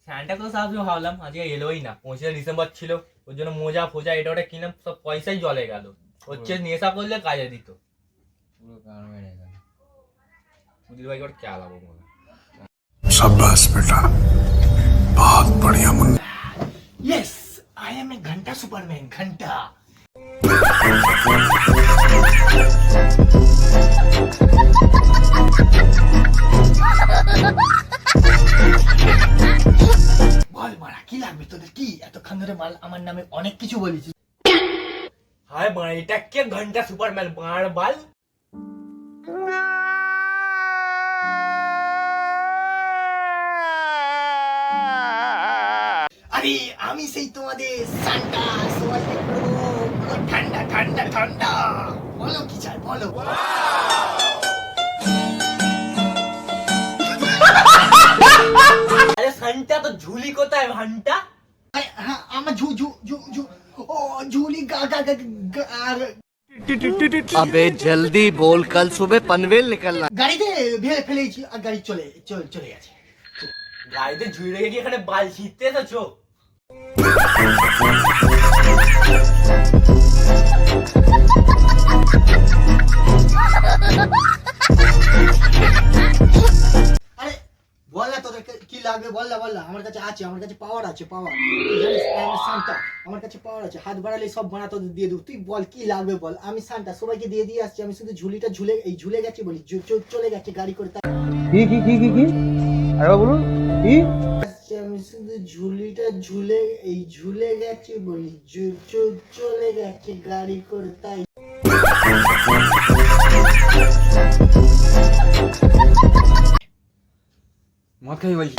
Santa Claus আসবে ভাবলাম, আজকে এলোই না। 25 ডিসেম্বর ছিল, ওর জন্য মোজা ফোজা এটা ওটা কিনলাম, সব পয়সাই জলে গেল। হচ্ছে নেশা করলে কাজে দিত, পুরো গান মেরে গেল। সুধীর ভাই ওর কে আলাবো মনে। शाबाश बेटा, बहुत बढ़िया मुन्ना। यस आई एम ए घंटा सुपरमैन घंटा। বল মারা কি লাগবে তোদের? কি এতক্ষণ ধরে মাল আমার নামে অনেক কিছু বলেছিস। হায় মারা, এটা কে ঘন্টা সুপারম্যান বাড় বাল? আরে আমি সেই তোমাদের সান্টা, সবাইকে পুরো ঠান্ডা ঠান্ডা ঠান্ডা। বলো কি চাই বলো। আরে সান্টা তো ঝুলি কোথায় ঘন্টা? হ্যাঁ আমার ঝু ঝু ঝু ঝু ও ঝুলি গা গা গা গা- अबे जल्दी बोल, कल सुबह पनवेल निकलना। গাড়িতে ভেলে ফেলেছি আর গাড়ি চলে গেছে। গাড়িতে ঝুড়ি রেখে কি এখানে বাল ছিটতে এসেছো? আরে বল না তোদের কি লাগবে, বল না আমার কাছে আছে, আমার কাছে পাওয়ার আছে, পাওয়ার। তুই জানিস আমি সান্টা, আমার কাছে পাওয়ার আছে, হাত বাড়ালে সব বানা তোদের দিয়ে দেবো। তুই বল কি লাগবে বল, আমি সান্টা সবাইকে দিয়ে আসছি। আমি শুধু ঝুলিটা ঝুলে গেছে বলি, চলে গেছে গাড়ি করে। কি আরে বলুন কি? আমি শুধু ঝুলিটা ঝুলে গেছে বলি, চলে গেছে গাড়ি করে তাই। মদ খাই বলছি।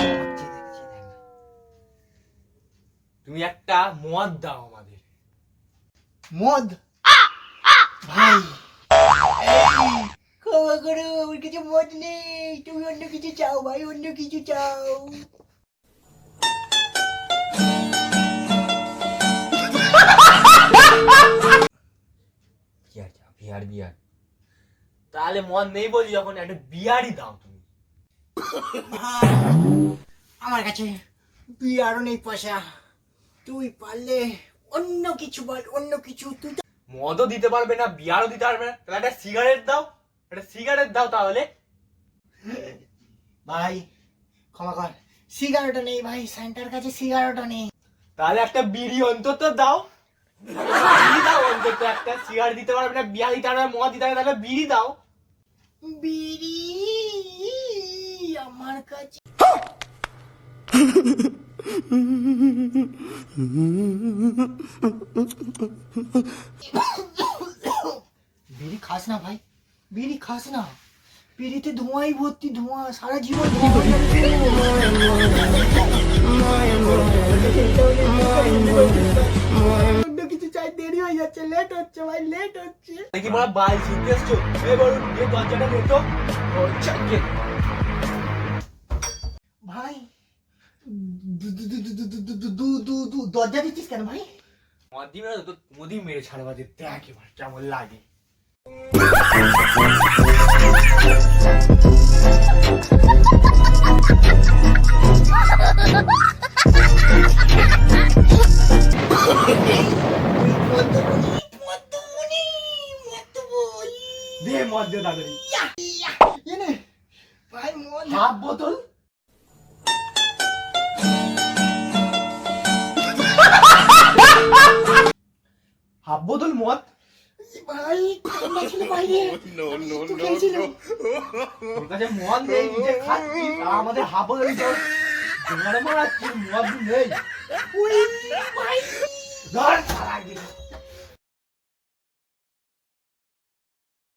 তুমি একটা মদ দাও আমাদের। মদ ভাই ক্ষমা করো, আমার কিছু মদ নেই। তুমি অন্য কিছু চাও ভাই, অন্য কিছু চাও। বিয়ার তাহলে মদ নেই বলি যখন, একটা বিয়ারই দাও তুমি। আমার কাছে বিয়ারও নেই পয়সা। তুই পারলে অন্য কিছু বল, অন্য কিছু। তুই তো মদও দিতে পারবে না, বিয়ারও দিতে পারবে না, তাহলে একটা সিগারেট দাও তাহলে। ভাই ক্ষমা কর, সিগারেটও নেই ভাই, সেন্টার কাছে সিগারেটও নেই। তাহলে একটা বিড়ি অন্তত দাও। বিড়ি দাও অন্তত একটা। সিগারেট দিতে পারবে না, বিয়ার দিতে পারবে না, মদ দিতে পারবে না, তাহলে বিড়ি দাও। বিড়ি আমার কাছে বিড়ি খাস না ভাই, বিড়ি খাস না। বিড়িতে ধোঁয়াই ভর্তি, ধোঁয়া সারা জীবন। অন্য কিছু চাই, দেরি হয়ে যাচ্ছে, লেট হচ্ছে ভাই, লেট হচ্ছে। দেখি বড় বাল ছিটতে এসছো। এই বড় যে দরজাটা দেখো। ও চাকে ভাই দরজা দিচ্ছিস কেন ভাই? মদি মেরে তো মদি মেরে ছাড়বা দে, দেখ এবার কেমন লাগে। দে মদ দে তাড়াতাড়ি। এনে ভাই মদ। হাফ বোতল। হাফ বোতল মদ ভাই ঠান্ডা ছিল বাইরে। একটু খেয়েছিলাম। তোর কাছে মদ নেই, নিজে খাচ্ছিস, আর আমাদের হাফ বোতল জল তোমার মারাচ্ছিস, মদ নেই। ওই ভাই ধর ছাড়া গেলি।